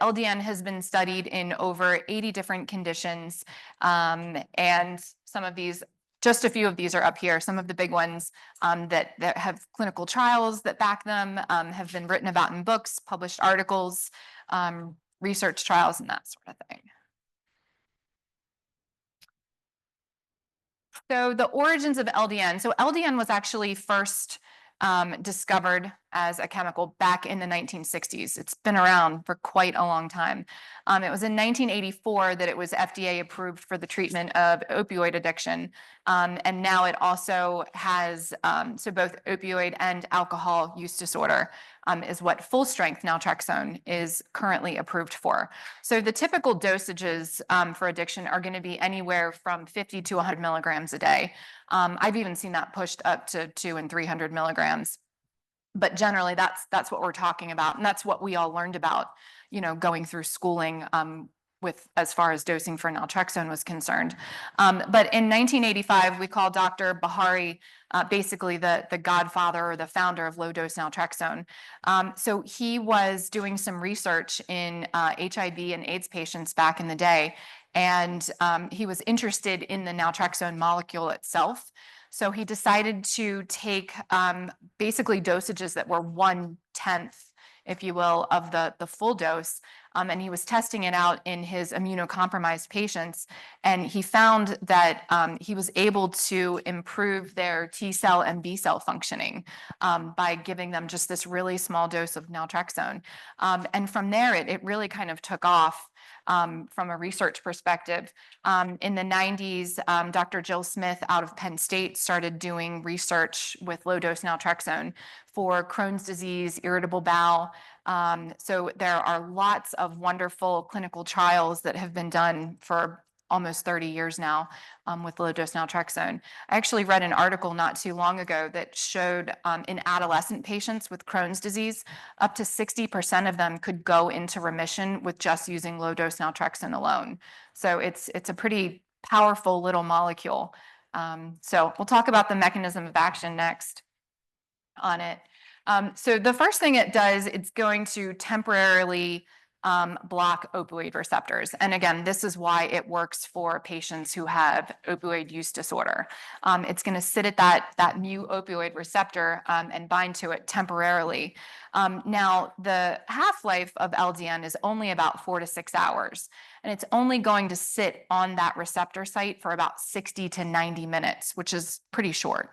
LDN has been studied in over 80 different conditions, and some of these, just a few of these are up here. Some of the big ones that have clinical trials that back them, have been written about in books, published articles, research trials, and that sort of thing. So the origins of LDN. So LDN was actually first discovered as a chemical back in the 1960s. It's been around for quite a long time. It was in 1984 that it was FDA approved for the treatment of opioid addiction. And now it also has, so both opioid and alcohol use disorder is what full strength naltrexone is currently approved for. So the typical dosages for addiction are going to be anywhere from 50 to 100 milligrams a day. I've even seen that pushed up to 200 and 300 milligrams. But generally, that's what we're talking about, and that's what we all learned about, going through schooling with as far as dosing for naltrexone was concerned. But in 1985, we call Dr. Bahari basically the godfather or the founder of low-dose naltrexone. So he was doing some research in HIV and AIDS patients back in the day, and he was interested in the naltrexone molecule itself. So he decided to take basically dosages that were 1/10, if you will, of the full dose. And he was testing it out in his immunocompromised patients. And he found that he was able to improve their T cell and B cell functioning by giving them just this really small dose of naltrexone. And from there, it really kind of took off. From a research perspective. In the 90s, Dr. Jill Smith out of Penn State started doing research with low-dose naltrexone for Crohn's disease, irritable bowel. So there are lots of wonderful clinical trials that have been done for almost 30 years now with low-dose naltrexone. I actually read an article not too long ago that showed in adolescent patients with Crohn's disease, up to 60% of them could go into remission with just using low-dose naltrexone alone. So it's a pretty powerful little molecule. So we'll talk about the mechanism of action next on it. So the first thing it does, it's going to temporarily block opioid receptors. And again, this is why it works for patients who have opioid use disorder. It's going to sit at that mu opioid receptor and bind to it temporarily. Now, the half-life of LDN is only about 4 to 6 hours, and it's only going to sit on that receptor site for about 60 to 90 minutes, which is pretty short.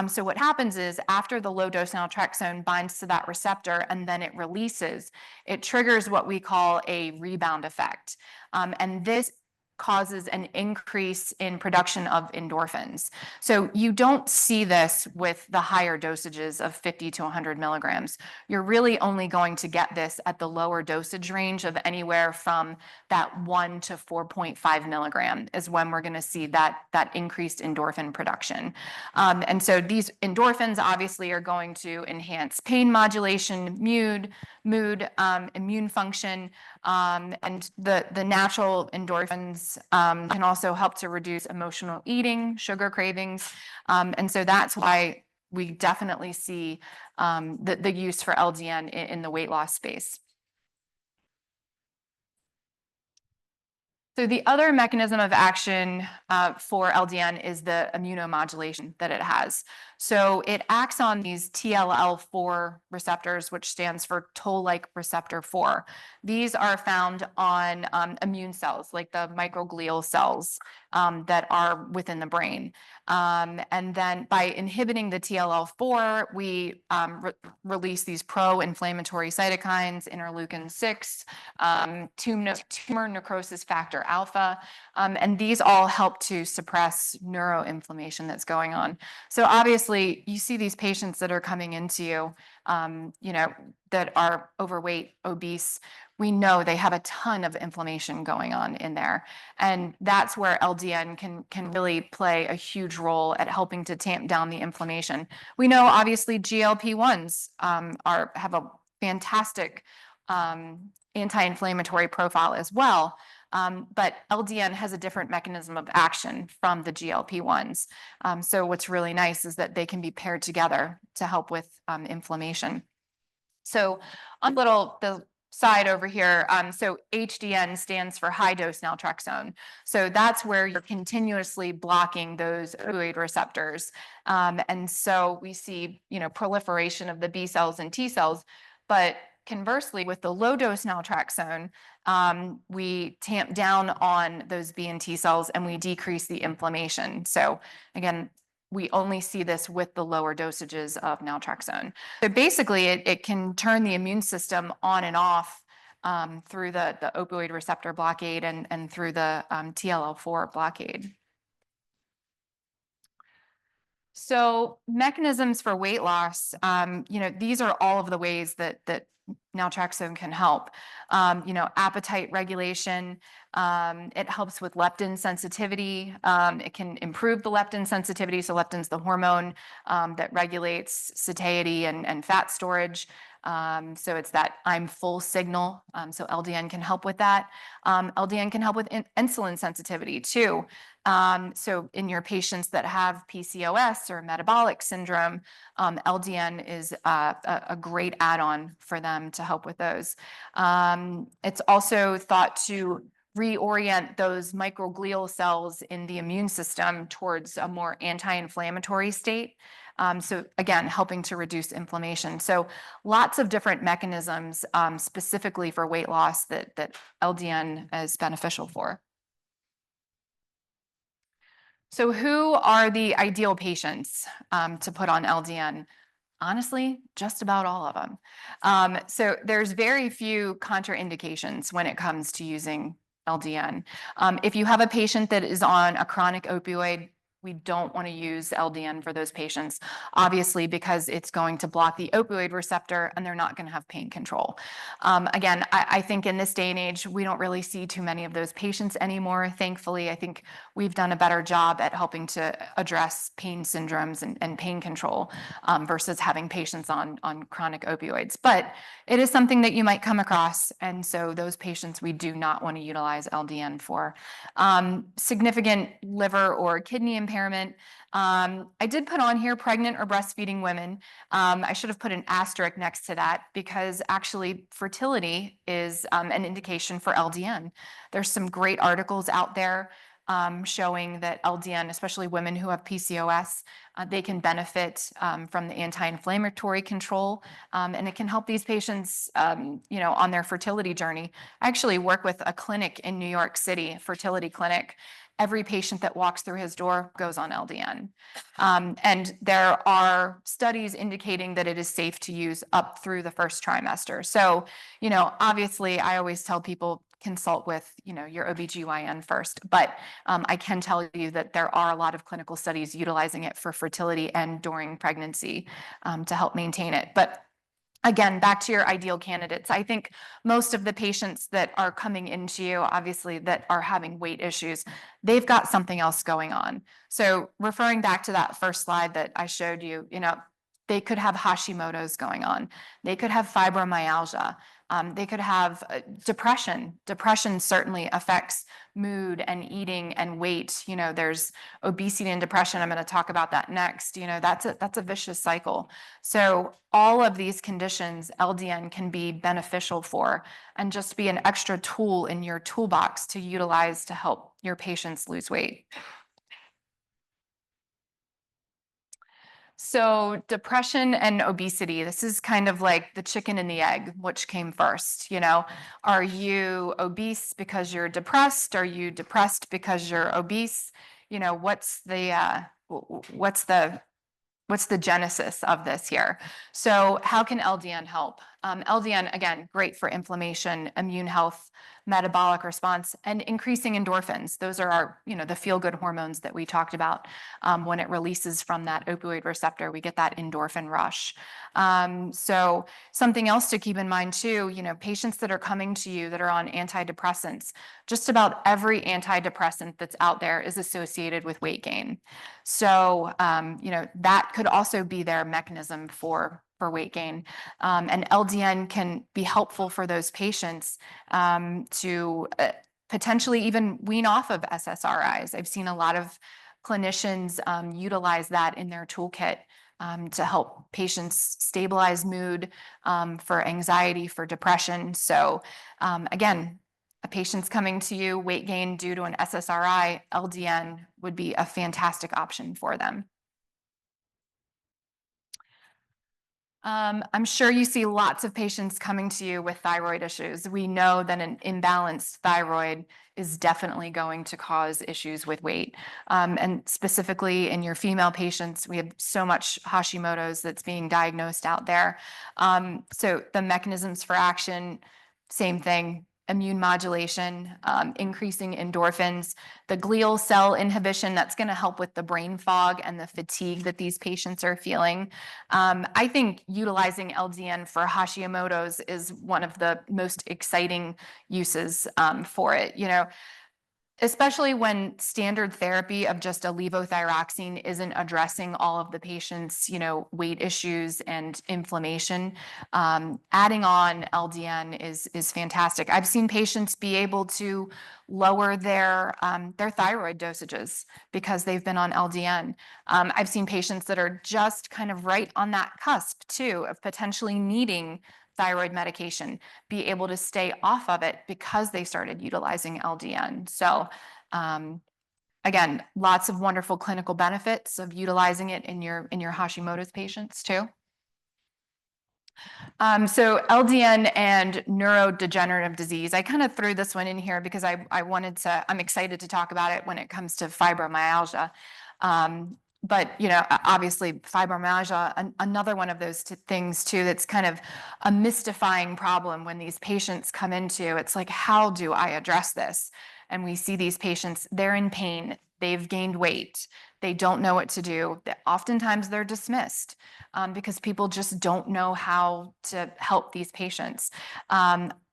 So what happens is after the low-dose naltrexone binds to that receptor and then it releases, it triggers what we call a rebound effect. And this causes an increase in production of endorphins. So you don't see this with the higher dosages of 50 to 100 milligrams. You're really only going to get this at the lower dosage range of anywhere from that 1 to 4.5 milligram is when we're going to see that increased endorphin production. And so these endorphins obviously are going to enhance pain modulation, mood, immune function, and the natural endorphins can also help to reduce emotional eating, sugar cravings. And so that's why we definitely see the use for LDN in the weight loss space. So the other mechanism of action for LDN is the immunomodulation that it has. So it acts on these TLL4 receptors, which stands for toll-like receptor 4. These are found on immune cells, like the microglial cells that are within the brain. And then by inhibiting the TLL4, we release these pro-inflammatory cytokines, interleukin-6, tumor necrosis factor alpha, and these all help to suppress neuroinflammation that's going on. So obviously, you see these patients that are coming into you, that are overweight, obese. We know they have a ton of inflammation going on in there. And that's where LDN can really play a huge role at helping to tamp down the inflammation. We know, obviously, GLP-1s have a fantastic anti-inflammatory profile as well. But LDN has a different mechanism of action from the GLP-1s. So what's really nice is that they can be paired together to help with inflammation. So on the side over here, so HDN stands for high dose naltrexone. So that's where you're continuously blocking those opioid receptors. And so we see, proliferation of the B cells and T cells. But conversely, with the low dose naltrexone, we tamp down on those B and T cells and we decrease the inflammation. So again, we only see this with the lower dosages of naltrexone. So basically, it can turn the immune system on and off through the opioid receptor blockade and through the TLL4 blockade. So mechanisms for weight loss, these are all of the ways that naltrexone can help. Appetite regulation, it helps with leptin sensitivity. It can improve the leptin sensitivity. So leptin's the hormone that regulates satiety and fat storage. So it's that I'm full signal. So LDN can help with that. LDN can help with insulin sensitivity too. So in your patients that have PCOS or metabolic syndrome, LDN is a great add-on for them to help with those. It's also thought to reorient those microglial cells in the immune system towards a more anti-inflammatory state. So again, helping to reduce inflammation. So lots of different mechanisms specifically for weight loss that LDN is beneficial for. So who are the ideal patients to put on LDN? Honestly, just about all of them. So there's very few contraindications when it comes to using LDN. If you have a patient that is on a chronic opioid, we don't want to use LDN for those patients, obviously, because it's going to block the opioid receptor and they're not going to have pain control. Again, I think in this day and age, we don't really see too many of those patients anymore. Thankfully, I think we've done a better job at helping to address pain syndromes and pain control versus having patients on chronic opioids. But it is something that you might come across. And so those patients we do not want to utilize LDN for. Significant liver or kidney impairment. I did put on here pregnant or breastfeeding women. I should have put an asterisk next to that because actually fertility is an indication for LDN. There's some great articles out there showing that LDN, especially women who have PCOS, they can benefit from the anti-inflammatory control, and it can help these patients, on their fertility journey. I actually work with a clinic in New York City, a fertility clinic. Every patient that walks through his door goes on LDN. And there are studies indicating that it is safe to use up through the first trimester. So, obviously, I always tell people consult with, your OBGYN first. But I can tell you that there are a lot of clinical studies utilizing it for fertility and during pregnancy to help maintain it. But again, back to your ideal candidates. I think most of the patients that are coming into you, obviously, that are having weight issues, they've got something else going on. So referring back to that first slide that I showed you, they could have Hashimoto's going on. They could have fibromyalgia. They could have depression. Depression certainly affects mood and eating and weight. There's obesity and depression. I'm going to talk about that next. That's a vicious cycle. So all of these conditions, LDN can be beneficial for and just be an extra tool in your toolbox to utilize to help your patients lose weight. So depression and obesity, this is kind of like the chicken and the egg, which came first, Are you obese because you're depressed? Are you depressed because you're obese? What's the genesis of this here? So how can LDN help? LDN, again, great for inflammation, immune health, metabolic response, and increasing endorphins. Those are our, the feel-good hormones that we talked about. When it releases from that opioid receptor, we get that endorphin rush. So something else to keep in mind too, patients that are coming to you that are on antidepressants, just about every antidepressant that's out there is associated with weight gain. So, that could also be their mechanism for weight gain. And LDN can be helpful for those patients to potentially even wean off of SSRIs. I've seen a lot of clinicians utilize that in their toolkit to help patients stabilize mood, for anxiety, for depression. So again, a patient's coming to you, weight gain due to an SSRI, LDN would be a fantastic option for them. I'm sure you see lots of patients coming to you with thyroid issues. We know that an imbalanced thyroid is definitely going to cause issues with weight. And specifically in your female patients, we have so much Hashimoto's that's being diagnosed out there. So the mechanisms for action, same thing. Immune modulation, increasing endorphins, the glial cell inhibition, that's going to help with the brain fog and the fatigue that these patients are feeling. I think utilizing LDN for Hashimoto's is one of the most exciting uses for it. Especially when standard therapy of just a levothyroxine isn't addressing all of the patient's, weight issues and inflammation. Adding on LDN is fantastic. I've seen patients be able to lower their thyroid dosages because they've been on LDN. I've seen patients that are just kind of right on that cusp too of potentially needing thyroid medication be able to stay off of it because they started utilizing LDN. So again, lots of wonderful clinical benefits of utilizing it in your Hashimoto's patients too. So LDN and neurodegenerative disease, I kind of threw this one in here because I'm excited to talk about it when it comes to fibromyalgia. But obviously fibromyalgia, another one of those things too, that's kind of a mystifying problem when these patients come into, it's like, how do I address this? And we see these patients, they're in pain, they've gained weight, they don't know what to do. Oftentimes they're dismissed because people just don't know how to help these patients.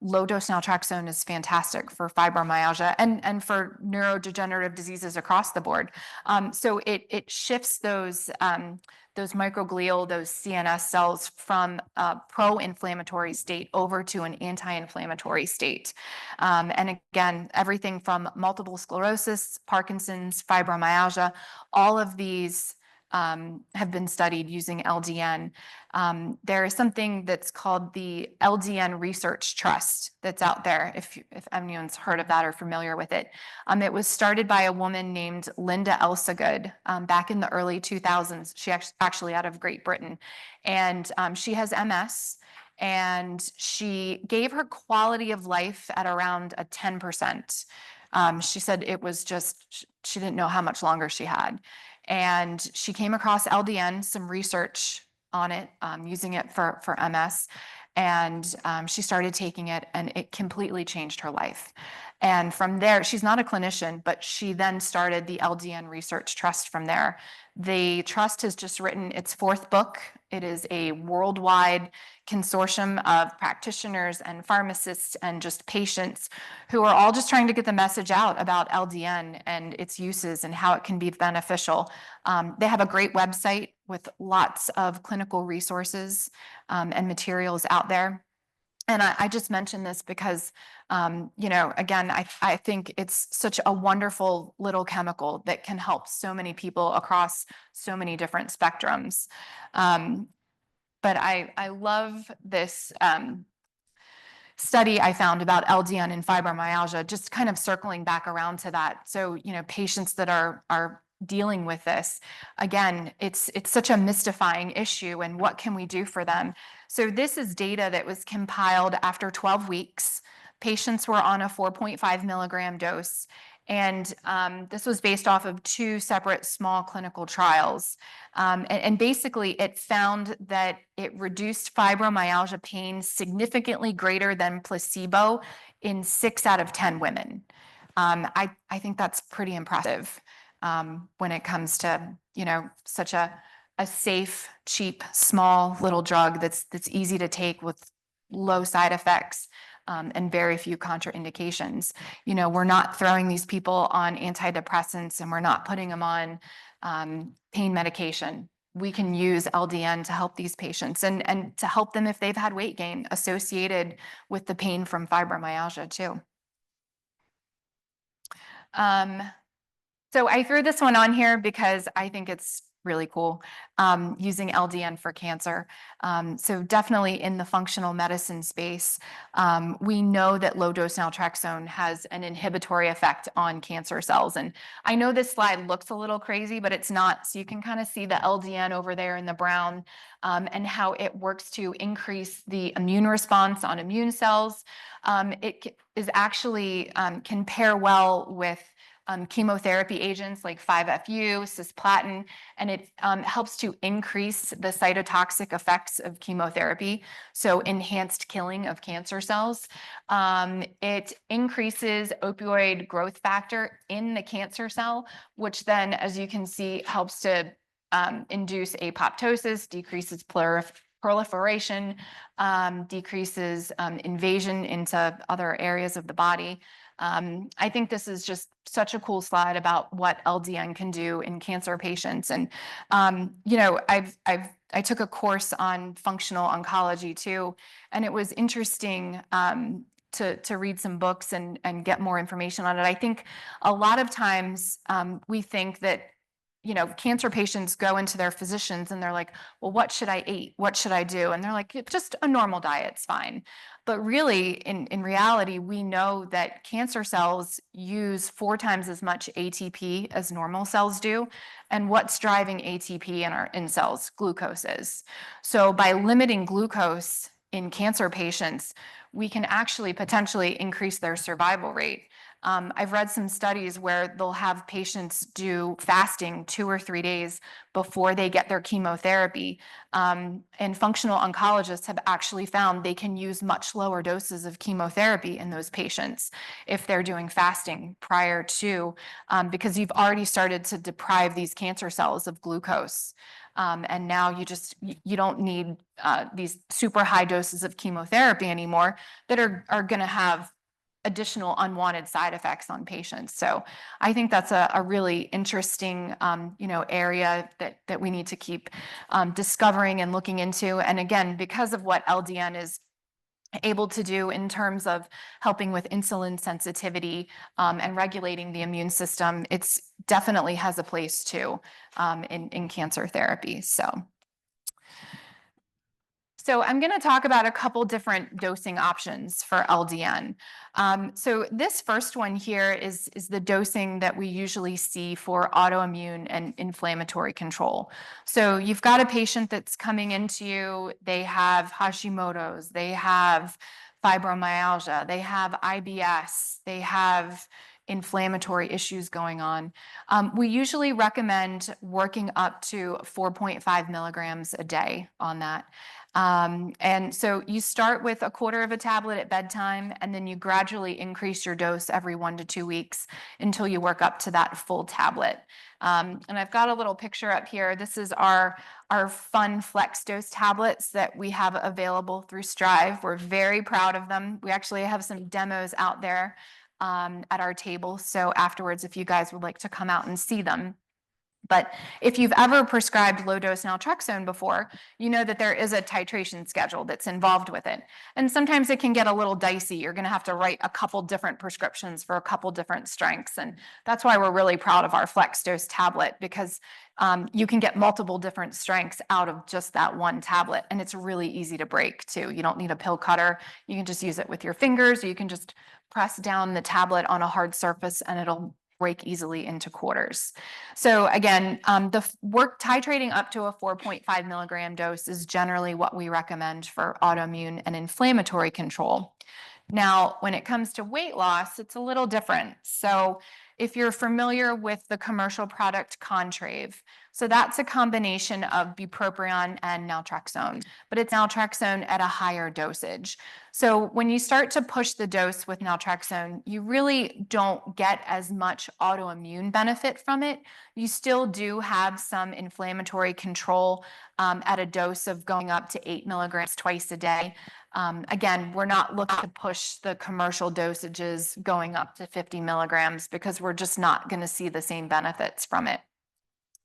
Low dose naltrexone is fantastic for fibromyalgia and for neurodegenerative diseases across the board. So it shifts those microglial, those CNS cells from a pro-inflammatory state over to an anti-inflammatory state. And again, everything from multiple sclerosis, Parkinson's, fibromyalgia, all of these have been studied using LDN. There is something that's called the LDN Research Trust that's out there, if anyone's heard of that or familiar with it. It was started by a woman named Linda Elsegood back in the early 2000s. She actually out of Great Britain. And she has MS. And she gave her quality of life at around a 10%. She said it was just, she didn't know how much longer she had. And she came across LDN, some research on it, using it for MS. And she started taking it and it completely changed her life. And from there, she's not a clinician, but she then started the LDN Research Trust from there. The trust has just written its fourth book. It is a worldwide consortium of practitioners and pharmacists and just patients who are all just trying to get the message out about LDN and its uses and how it can be beneficial. They have a great website with lots of clinical resources and materials out there. And I just mentioned this because, again, I think it's such a wonderful little chemical that can help so many people across so many different spectrums. But I love this study I found about LDN and fibromyalgia, just kind of circling back around to that. So, patients that are dealing with this, again, it's such a mystifying issue, and what can we do for them? So this is data that was compiled after 12 weeks. Patients were on a 4.5 milligram dose. And this was based off of two separate small clinical trials. And basically, it found that it reduced fibromyalgia pain significantly greater than placebo in 6 out of 10 women. I think that's pretty impressive when it comes to, such a safe, cheap, small little drug that's easy to take with low side effects. And very few contraindications. We're not throwing these people on antidepressants and we're not putting them on pain medication. We can use LDN to help these patients and to help them if they've had weight gain associated with the pain from fibromyalgia too. So I threw this one on here because I think it's really cool, using LDN for cancer. So definitely in the functional medicine space, we know that low dose naltrexone has an inhibitory effect on cancer cells. And I know this slide looks a little crazy, but it's not. So you can kind of see the LDN over there in the brown, and how it works to increase the immune response on immune cells. It is actually can pair well with chemotherapy agents like 5-FU, cisplatin, and it helps to increase the cytotoxic effects of chemotherapy, so enhanced killing of cancer cells. It increases opioid growth factor in the cancer cell, which then, as you can see, helps to induce apoptosis, decreases proliferation, decreases invasion into other areas of the body. I think this is just such a cool slide about what LDN can do in cancer patients. And, you know, I took a course on functional oncology too, and it was interesting to read some books and get more information on it. I think a lot of times we think that, you know, cancer patients go into their physicians and they're like, well, what should I eat? What should I do? And they're like, just a normal diet's fine. But really, in reality, we know that cancer cells use 4 times as much ATP as normal cells do. And what's driving ATP in cells? Glucose is. So by limiting glucose in cancer patients, we can actually potentially increase their survival rate. I've read some studies where they'll have patients do fasting 2 or 3 days before they get their chemotherapy. And functional oncologists have actually found they can use much lower doses of chemotherapy in those patients if they're doing fasting prior to, because you've already started to deprive these cancer cells of glucose. And now you don't need these super high doses of chemotherapy anymore that are going to have additional unwanted side effects on patients. So I think that's a really interesting, you know, area that we need to keep discovering and looking into. And again, because of what LDN is able to do in terms of helping with insulin sensitivity and regulating the immune system, it's definitely has a place too in cancer therapy. So I'm going to talk about a couple different dosing options for LDN. So this first one here is the dosing that we usually see for autoimmune and inflammatory control. So you've got a patient that's coming into you, they have Hashimoto's, they have fibromyalgia, they have IBS, they have inflammatory issues going on. We usually recommend working up to 4.5 milligrams a day on that. And so you start with a quarter of a tablet at bedtime, and then you gradually increase your dose every 1 to 2 weeks until you work up to that full tablet. And I've got a little picture up here. This is our fun flex dose tablets that we have available through Strive. We're very proud of them. We actually have some demos out there at our table. So afterwards, if you guys would like to come out and see them. But if you've ever prescribed low-dose naltrexone before, you know that there is a titration schedule that's involved with it. And sometimes it can get a little dicey. You're going to have to write a couple different prescriptions for a couple different strengths. And that's why we're really proud of our flex dose tablet, because you can get multiple different strengths out of just that one tablet. And it's really easy to break too. You don't need a pill cutter. You can just use it with your fingers, or you can just press down the tablet on a hard surface and it'll break easily into quarters. So again, the work titrating up to a 4.5 milligram dose is generally what we recommend for autoimmune and inflammatory control. Now, when it comes to weight loss, it's a little different. So if you're familiar with the commercial product Contrave, so that's a combination of bupropion and naltrexone, but it's naltrexone at a higher dosage. So when you start to push the dose with naltrexone, you really don't get as much autoimmune benefit from it. You still do have some inflammatory control at a dose of going up to 8 milligrams twice a day. Again, we're not looking to push the commercial dosages going up to 50 milligrams because we're just not going to see the same benefits from it.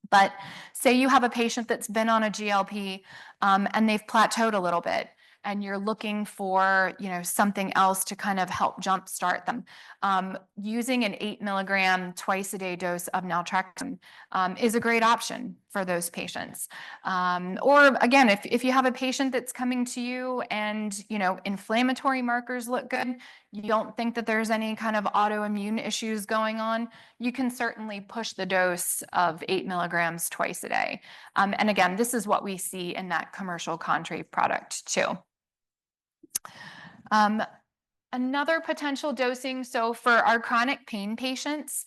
But say you have a patient that's been on a GLP and they've plateaued a little bit. and you're looking for, something else to kind of help jumpstart them, using an 8 milligram twice a day dose of naltrexone is a great option for those patients. Or again, if you have a patient that's coming to you and, inflammatory markers look good, you don't think that there's any kind of autoimmune issues going on, you can certainly push the dose of 8 milligrams twice a day. And again, this is what we see in that commercial Contrave product too. Another potential dosing, so for our chronic pain patients,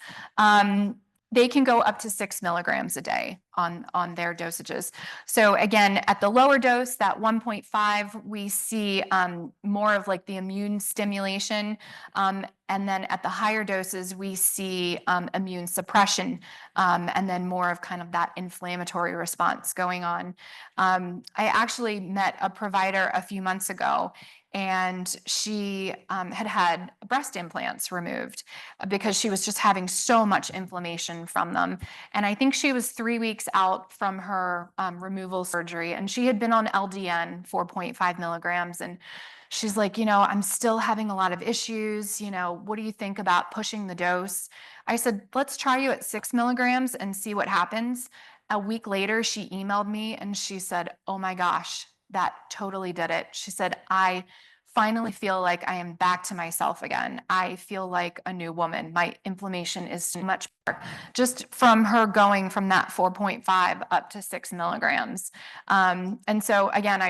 they can go up to 6 milligrams a day on their dosages. So again, at the lower dose, that 1.5, we see more of like the immune stimulation. And then at the higher doses, we see immune suppression, and then more of kind of that inflammatory response going on. I actually met a provider a few months ago, and she had breast implants removed because she was just having so much inflammation from them. And I think she was 3 weeks out from her removal surgery, and she had been on LDN 4.5 milligrams. And she's like, I'm still having a lot of issues. What do you think about pushing the dose? I said, let's try you at 6 milligrams and see what happens. A week later, she emailed me and she said, oh my gosh, that totally did it. She said, I finally feel like I am back to myself again. I feel like a new woman. My inflammation is so much better just from her going from that 4.5 up to 6 milligrams. And so again,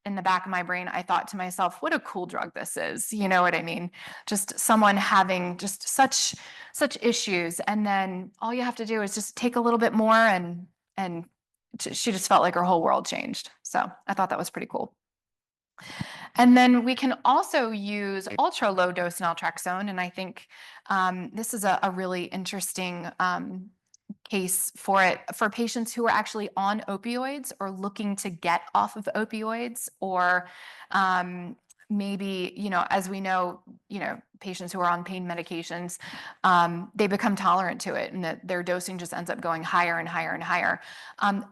in the back of my brain, I thought to myself, what a cool drug this is. You know what I mean? Just someone having just such issues. And then all you have to do is just take a little bit more, and she just felt like her whole world changed. So I thought that was pretty cool. And then we can also use ultra low dose naltrexone. And I think this is a really interesting case for it for patients who are actually on opioids or looking to get off of opioids, or maybe, as we know, patients who are on pain medications, they become tolerant to it, and their dosing just ends up going higher and higher and higher.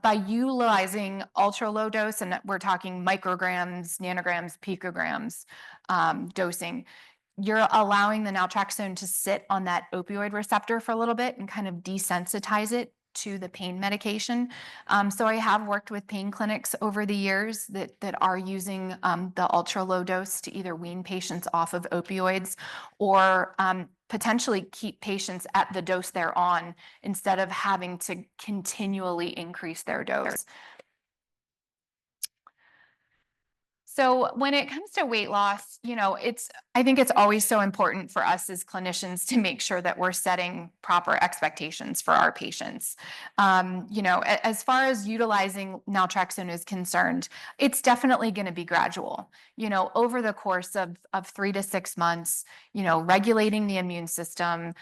By utilizing ultra low dose, and we're talking micrograms, nanograms, picograms dosing, you're allowing the naltrexone to sit on that opioid receptor for a little bit and kind of desensitize it to the pain medication. So I have worked with pain clinics over the years that are using the ultra low dose to either wean patients off of opioids, or potentially keep patients at the dose they're on instead of having to continually increase their dose. So when it comes to weight loss, I think it's always so important for us as clinicians to make sure that we're setting proper expectations for our patients. As far as utilizing naltrexone is concerned, it's definitely going to be gradual. Over the course of 3 to 6 months, regulating the immune system,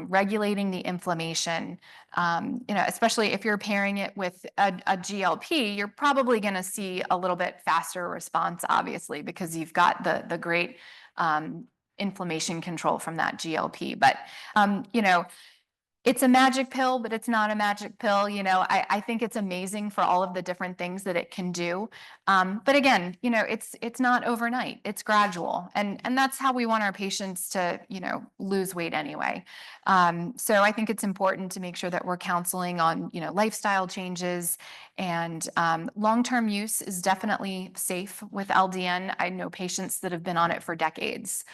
regulating the inflammation, especially if you're pairing it with a GLP, you're probably going to see a little bit faster response, obviously, because you've got the great inflammation control from that GLP. But, it's a magic pill, but it's not a magic pill. I think it's amazing for all of the different things that it can do. But again, it's not overnight, it's gradual. And that's how we want our patients to, lose weight anyway. So I think it's important to make sure that we're counseling on, lifestyle changes, and long-term use is definitely safe with LDN. I know patients that have been on it for decades.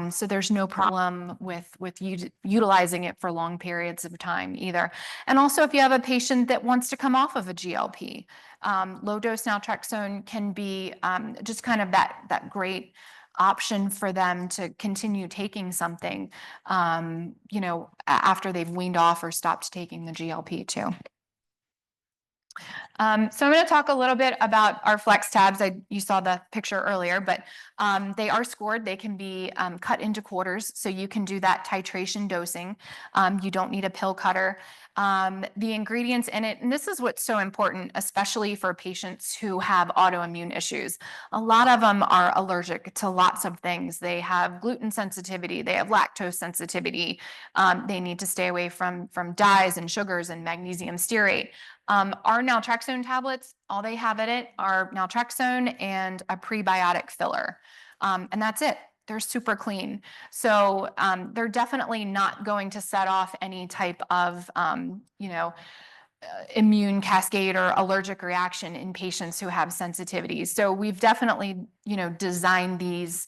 So there's no problem with utilizing it for long periods of time either. And also, if you have a patient that wants to come off of a GLP, low dose naltrexone can be just kind of that great option for them to continue taking something, after they've weaned off or stopped taking the GLP too. So I'm going to talk a little bit about our flex tabs. You saw the picture earlier, but they are scored. They can be cut into quarters, so you can do that titration dosing. You don't need a pill cutter. The ingredients in it, and this is what's so important, especially for patients who have autoimmune issues. A lot of them are allergic to lots of things. They have gluten sensitivity, they have lactose sensitivity. They need to stay away from dyes and sugars and magnesium stearate. Our naltrexone naltrexone tablets, all they have in it are naltrexone and a prebiotic filler. And that's it. They're super clean. So they're definitely not going to set off any type of, immune cascade or allergic reaction in patients who have sensitivities. So we've definitely, designed these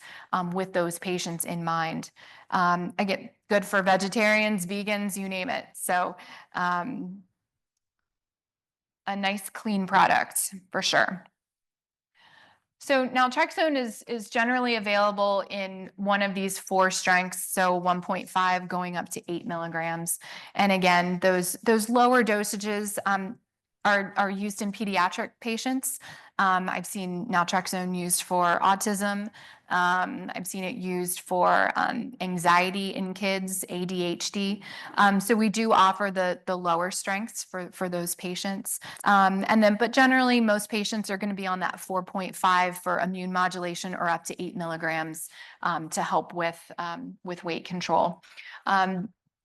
with those patients in mind. Again, good for vegetarians, vegans, you name it. So a nice clean product for sure. So naltrexone is generally available in one of these 4 strengths, so 1.5 going up to 8 milligrams. And again, those lower dosages are used in pediatric patients. I've seen naltrexone used for autism. I've seen it used for anxiety in kids, ADHD. So we do offer the lower strengths for those patients. But generally, most patients are going to be on that 4.5 for immune modulation or up to 8 milligrams to help with weight control.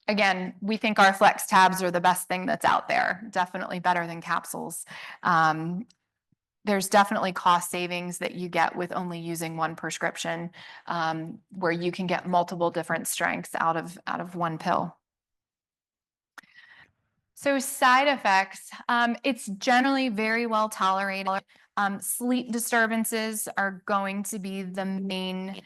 Again, we think our flex tabs are the best thing that's out there, definitely better than capsules. There's definitely cost savings that you get with only using one prescription, where you can get multiple different strengths out of one pill. So side effects, it's generally very well tolerated. Sleep disturbances are going to be the main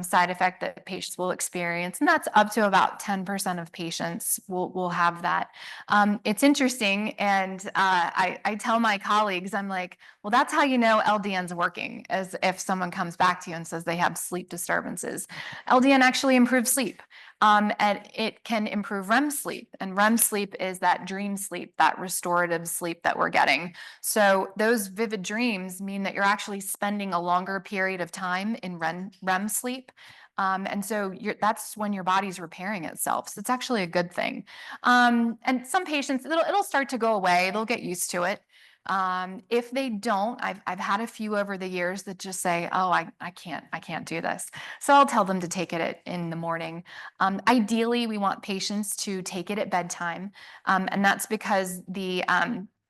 side effect that patients will experience, and that's up to about 10% of patients will have that. It's interesting, and I tell my colleagues, I'm like, well, that's how you know LDN's working, as if someone comes back to you and says they have sleep disturbances. LDN actually improves sleep. And it can improve REM sleep. And REM sleep is that dream sleep, that restorative sleep that we're getting. So those vivid dreams mean that you're actually spending a longer period of time in REM sleep. And so that's when your body's repairing itself. So it's actually a good thing. And some patients, it'll start to go away. They'll get used to it. If they don't, I've had a few over the years that just say, oh, I can't do this. So I'll tell them to take it in the morning. Ideally, we want patients to take it at bedtime. And that's because the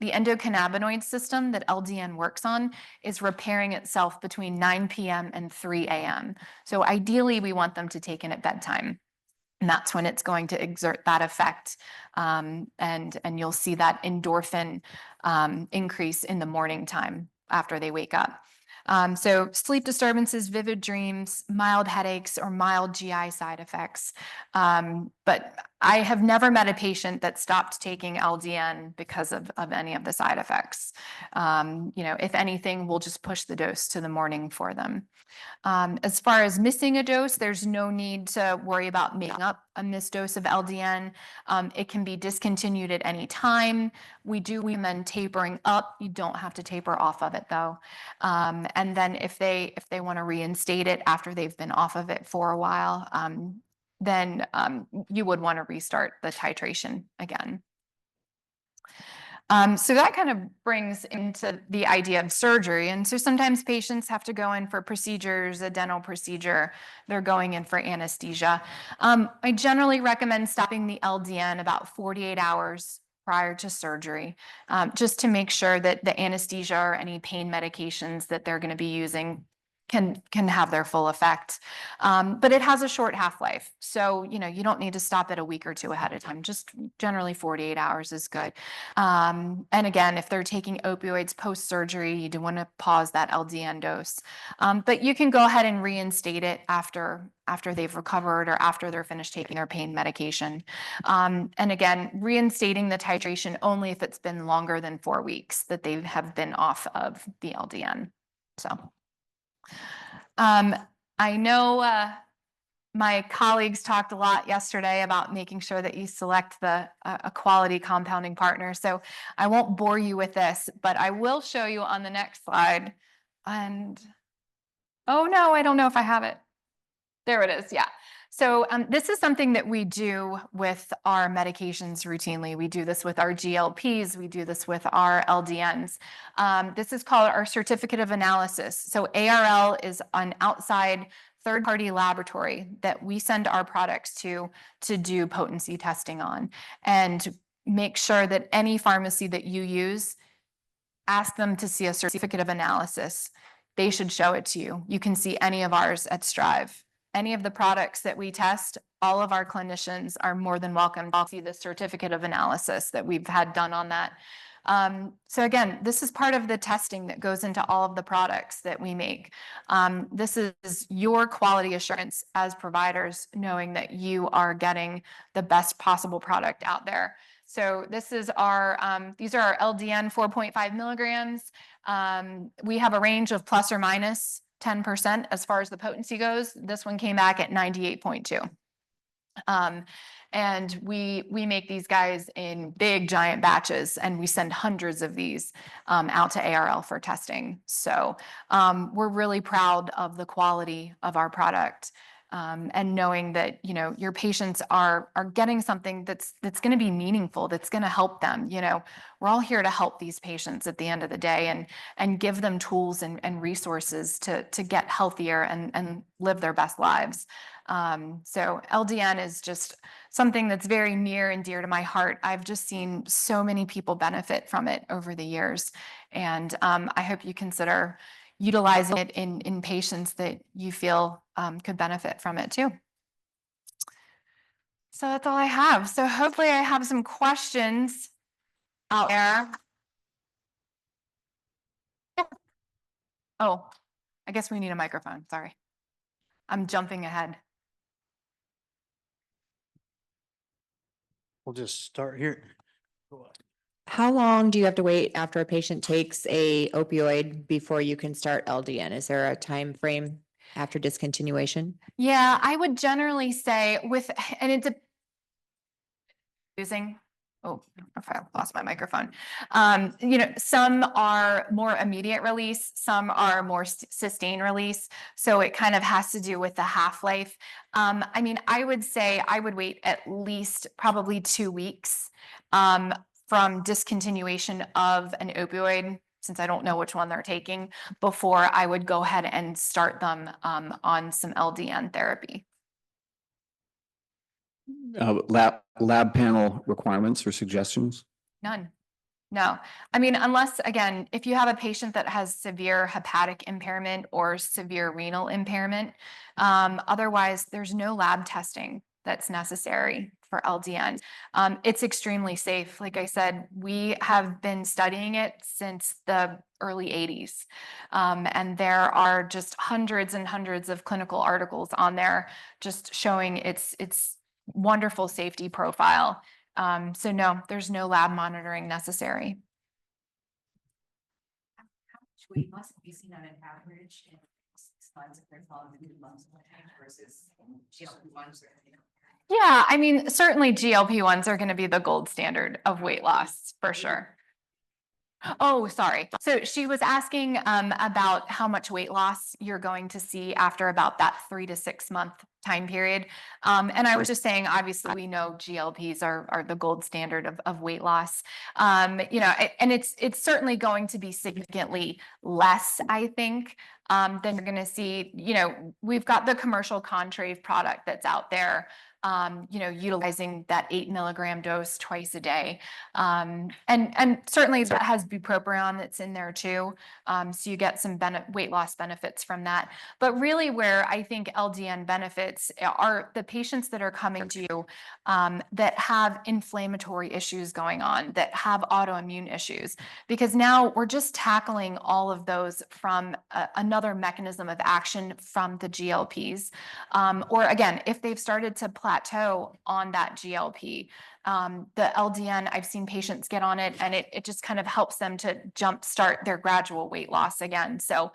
endocannabinoid system that LDN works on is repairing itself between 9 p.m. and 3 a.m. So ideally, we want them to take it at bedtime. And that's when it's going to exert that effect. And you'll see that endorphin increase in the morning time after they wake up. So sleep disturbances, vivid dreams, mild headaches, or mild GI side effects. But I have never met a patient that stopped taking LDN because of any of the side effects. If anything, we'll just push the dose to the morning for them. As far as missing a dose, there's no need to worry about making up a missed dose of LDN. It can be discontinued at any time. We do recommend tapering up. You don't have to taper off of it though. And then if they want to reinstate it after they've been off of it for a while, then you would want to restart the titration again. So that kind of brings into the idea of surgery. And so sometimes patients have to go in for procedures, a dental procedure, they're going in for anesthesia. I generally recommend stopping the LDN about 48 hours prior to surgery, just to make sure that the anesthesia or any pain medications that they're going to be using can have their full effect. But it has a short half-life. So, you don't need to stop it a week or two ahead of time. Just generally 48 hours is good. And again, if they're taking opioids post-surgery, you do want to pause that LDN dose. But you can go ahead and reinstate it after they've recovered or after they're finished taking their pain medication. And again, reinstating the titration only if it's been longer than 4 weeks that they have been off of the LDN. So. I know my colleagues talked a lot yesterday about making sure that you select a quality compounding partner. So I won't bore you with this, but I will show you on the next slide. And oh no, I don't know if I have it. There it is. Yeah. So this is something that we do with our medications routinely. We do this with our GLPs. We do this with our LDNs. This is called our certificate of analysis. So ARL is an outside third-party laboratory that we send our products to do potency testing on and make sure that any pharmacy that you use ask them to see a certificate of analysis. They should show it to you. You can see any of ours at Strive. Any of the products that we test, all of our clinicians are more than welcome to see the certificate of analysis that we've had done on that. So again, this is part of the testing that goes into all of the products that we make. This is your quality assurance as providers, knowing that you are getting the best possible product out there. So this is our, these are our LDN 4.5 milligrams. We have a range of plus or minus 10% as far as the potency goes. This one came back at 98.2. And we make these guys in big giant batches, and we send hundreds of these out to ARL for testing. So we're really proud of the quality of our product. And knowing that, you know, your patients are getting something that's going to be meaningful, that's going to help them. You know, we're all here to help these patients at the end of the day, and give them tools and resources to get healthier and live their best lives. So LDN is just something that's very near and dear to my heart. I've just seen so many people benefit from it over the years, and I hope you consider utilizing it in patients that you feel could benefit from it too. So that's all I have. So hopefully I have some questions out there. Oh, I guess we need a microphone. Sorry. I'm jumping ahead. We'll just start here. How long do you have to wait after a patient takes a opioid before you can start LDN? Is there a time frame after discontinuation? Yeah, I would generally say and it's using, oh, I lost my microphone. You know, some are more immediate release, some are more sustained release. So it kind of has to do with the half-life. I mean, I would say I would wait at least probably 2 weeks from discontinuation of an opioid, since I don't know which one they're taking, before I would go ahead and start them on some LDN therapy. Lab panel requirements or suggestions? None. No. I mean, unless, again, if you have a patient that has severe hepatic impairment or severe renal impairment, otherwise there's no lab testing that's necessary for LDN. It's extremely safe. Like I said, we have been studying it since the early 80s. And there are just hundreds and hundreds of clinical articles on there just showing its wonderful safety profile. So no, there's no lab monitoring necessary. How much weight loss have you seen on an average in 6 months if they're following the months versus GLP-1s? Yeah, I mean, certainly GLP-1s are going to be the gold standard of weight loss for sure. Oh, sorry. So she was asking about how much weight loss you're going to see after about that 3 to 6 month time period. And I was just saying, obviously, we know GLPs are the gold standard of weight loss. You know, and it's certainly going to be significantly less, I think, than you're going to see. You know, we've got the commercial Contrave product that's out there. You know, utilizing that 8 milligram dose twice a day. And certainly that has bupropion that's in there too. So you get some weight loss benefits from that. But really where I think LDN benefits are the patients that are coming to you that have inflammatory issues going on, that have autoimmune issues, because now we're just tackling all of those from another mechanism of action from the GLPs. Or again, if they've started to plateau on that GLP, the LDN, I've seen patients get on it and it just kind of helps them to jumpstart their gradual weight loss again. So,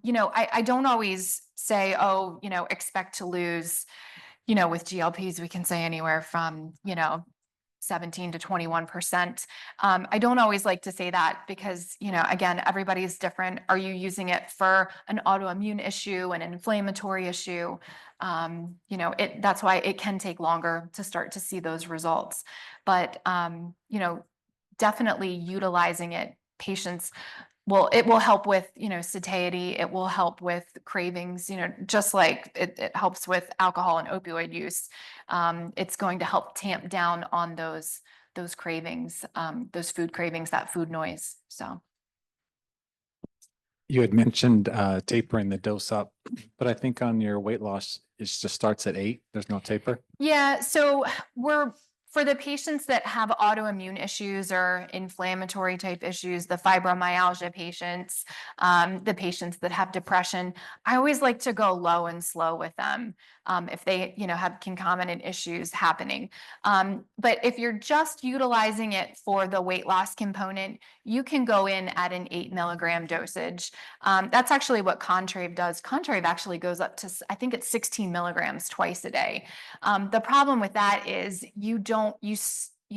you know, I don't always say, oh, you know, expect to lose, you know, with GLPs, we can say anywhere from, you know, 17 to 21%. I don't always like to say that because, you know, again, everybody's different. Are you using it for an autoimmune issue, an inflammatory issue? You know, that's why it can take longer to start to see those results. But, you know, definitely utilizing it, patients it will help with, you know, satiety. It will help with cravings, you know, just like it helps with alcohol and opioid use. It's going to help tamp down on those cravings, those food cravings, that food noise. So. You had mentioned tapering the dose up, but I think on your weight loss, it just starts at 8. There's no taper. Yeah, so for the patients that have autoimmune issues or inflammatory type issues, the fibromyalgia patients, the patients that have depression, I always like to go low and slow with them, if they, have concomitant issues happening. But if you're just utilizing it for the weight loss component, you can go in at an 8 milligram dosage. That's actually what Contrave does. Contrave actually goes up to, I think it's 16 milligrams twice a day. The problem with that is you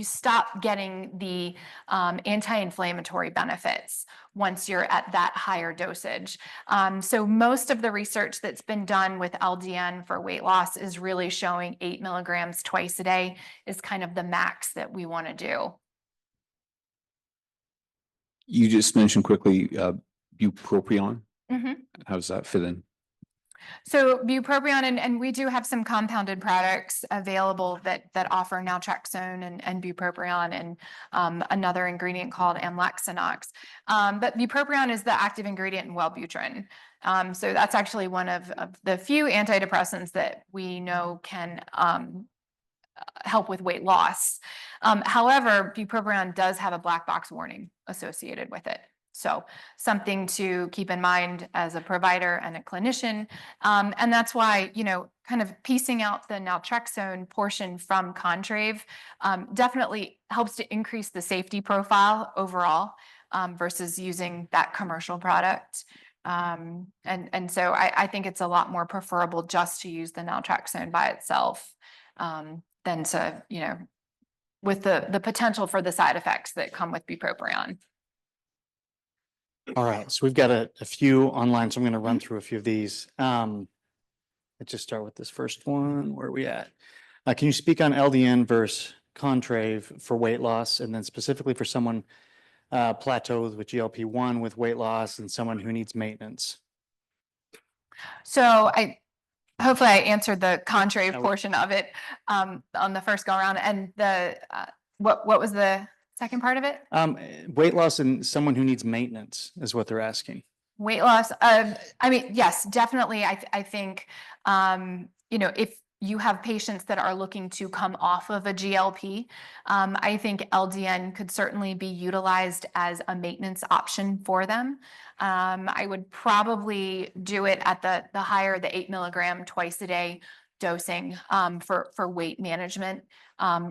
stop getting the anti-inflammatory benefits once you're at that higher dosage. So most of the research that's been done with LDN for weight loss is really showing 8 milligrams twice a day is kind of the max that we want to do. You just mentioned quickly, bupropion. Mm-hmm. How does that fit in? So bupropion, and we do have some compounded products available that offer naltrexone and bupropion and another ingredient called amlexinox. But bupropion is the active ingredient in Wellbutrin. So that's actually one of the few antidepressants that we know can help with weight loss. However, bupropion does have a black box warning associated with it. So something to keep in mind as a provider and a clinician. And that's why, kind of piecing out the naltrexone portion from Contrave definitely helps to increase the safety profile overall versus using that commercial product. And so I think it's a lot more preferable just to use the naltrexone by itself than to, with the potential for the side effects that come with bupropion. All right, so we've got a few online, so I'm going to run through a few of these. Let's just start with this first one. Where are we at? Can you speak on LDN versus Contrave for weight loss, and then specifically for someone plateaued with GLP-1 with weight loss and someone who needs maintenance? So hopefully I answered the Contrave Oh. portion of it on the first go around, and the what was the second part of it? Weight loss and someone who needs maintenance is what they're asking. Weight loss. I mean, yes, definitely. I think, if you have patients that are looking to come off of a GLP, I think LDN could certainly be utilized as a maintenance option for them. I would probably do it at the higher, the 8 milligram twice a day dosing for weight management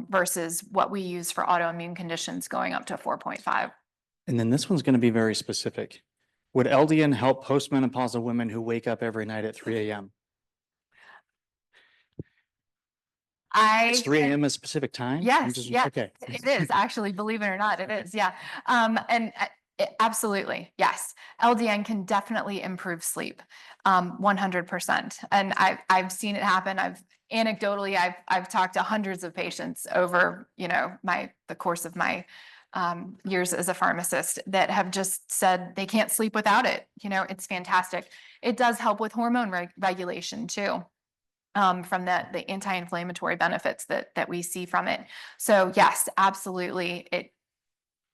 versus what we use for autoimmune conditions going up to 4.5. And then this one's going to be very specific. Would LDN help postmenopausal women who wake up every night at 3 a.m.? Is 3 a.m. a specific time? Yes, yeah, Okay. it is actually, believe it or not, it is, yeah. And absolutely, yes. LDN can definitely improve sleep, 100%. And I've seen it happen. Anecdotally, I've talked to hundreds of patients over, the course of my years as a pharmacist that have just said they can't sleep without it. It's fantastic. It does help with hormone regulation too. From the anti-inflammatory benefits that we see from it. So yes, absolutely, it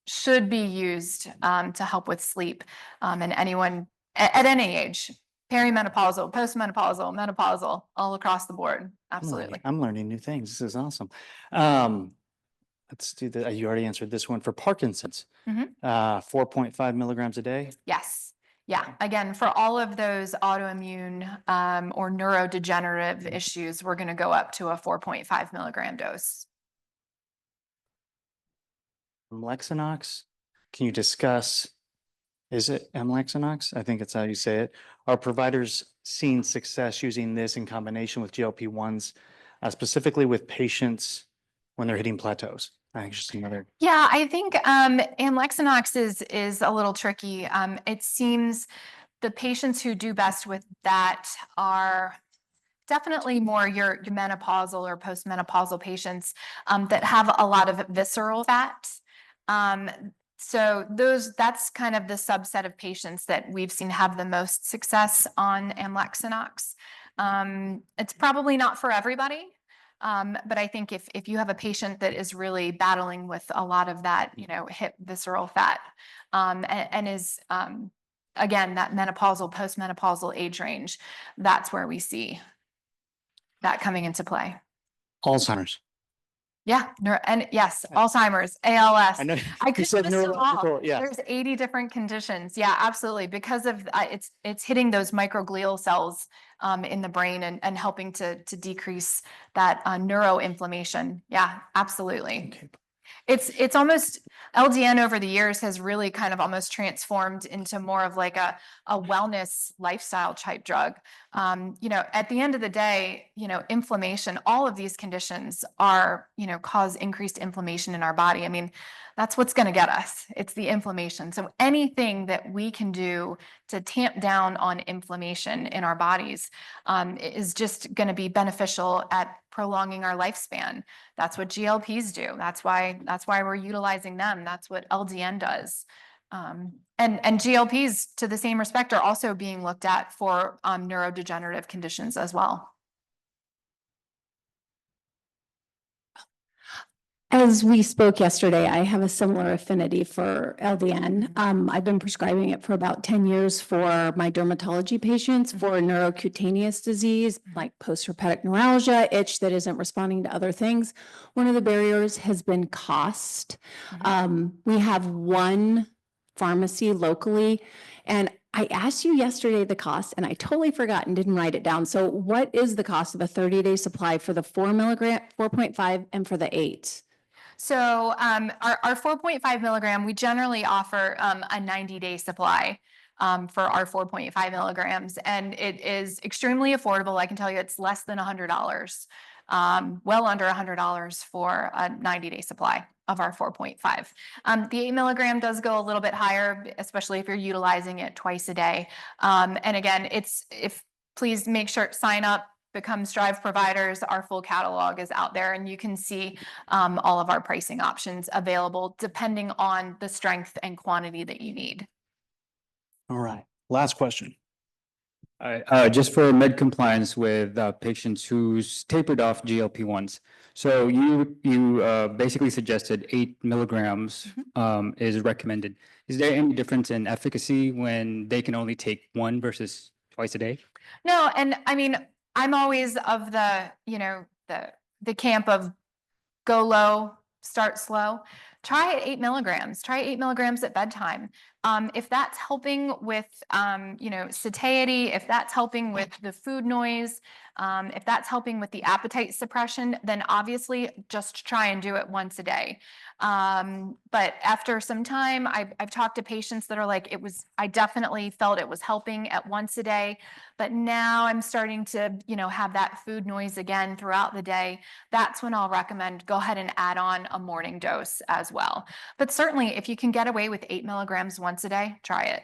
should be used to help with sleep. And anyone at any age, perimenopausal, postmenopausal, menopausal, all across the board, absolutely. I'm learning new things. This is awesome. Let's do the, you already answered this one for Parkinson's. 4.5 milligrams a day. Yes. Yeah. Again, for all of those autoimmune or neurodegenerative issues, we're going to go up to a 4.5 milligram dose. Amlexinox, can you discuss, is it amlexinox? I think that's how you say it. Are providers seeing success using this in combination with GLP-1s, specifically with patients when they're hitting plateaus? I think just another. Yeah, I think amlexinox is a little tricky. It seems the patients who do best with that are definitely more your menopausal or postmenopausal patients that have a lot of visceral fat. So that's kind of the subset of patients that we've seen have the most success on amlexinox. It's probably not for everybody. But I think if you have a patient that is really battling with a lot of that, hip visceral fat, and is again, that menopausal, postmenopausal age range, that's where we see that coming into play. Alzheimer's. Yeah, and yes, Alzheimer's, ALS. I know. I you could said list them all. neurological, yeah. There's 80 different conditions. Yeah, absolutely. Because of it's hitting those microglial cells in the brain and helping to decrease that neuroinflammation. Yeah, absolutely. Okay. It's almost LDN over the years has really kind of almost transformed into more of like a wellness lifestyle type drug. You know, at the end of the day, you know, inflammation, all of these conditions are, you know, cause increased inflammation in our body. I mean, that's what's going to get us. It's the inflammation. So anything that we can do to tamp down on inflammation in our bodies is just going to be beneficial at prolonging our lifespan. That's what GLPs do. That's why we're utilizing them. That's what LDN does. And GLPs, to the same respect, are also being looked at for neurodegenerative conditions as well. As we spoke yesterday, I have a similar affinity for LDN. I've been prescribing it for about 10 years for my dermatology patients for neurocutaneous disease, like post-herpetic neuralgia, itch that isn't responding to other things. One of the barriers has been cost. We have one pharmacy locally, and I asked you yesterday the cost, and I totally forgot and didn't write it down. So what is the cost of a 30-day supply for the 4 milligram, 4.5, and for the 8? So our 4.5 milligram, we generally offer a 90-day supply for our 4.5 milligrams, and it is extremely affordable. I can tell you it's less than $100, well under $100 for a 90-day supply of our 4.5. The 8 milligram does go a little bit higher, especially if you're utilizing it twice a day. And again, please make sure sign up, become Strive providers. Our full catalog is out there, and you can see all of our pricing options available depending on the strength and quantity that you need. All right, last question. Just for med compliance with patients who's tapered off GLP-1s. So you basically suggested 8 milligrams is recommended. Is there any difference in efficacy when they can only take one versus twice a day? No, and I mean, I'm always of the, you know, the camp of go low, start slow. Try 8 milligrams. Try 8 milligrams at bedtime. If that's helping with, you know, satiety, if that's helping with the food noise, if that's helping with the appetite suppression, then obviously just try and do it once a day. But after some time, I've talked to patients that are like, I definitely felt it was helping at once a day, but now I'm starting to, you know, have that food noise again throughout the day. That's when I'll recommend go ahead and add on a morning dose as well. But certainly if you can get away with 8 milligrams once a day, try it.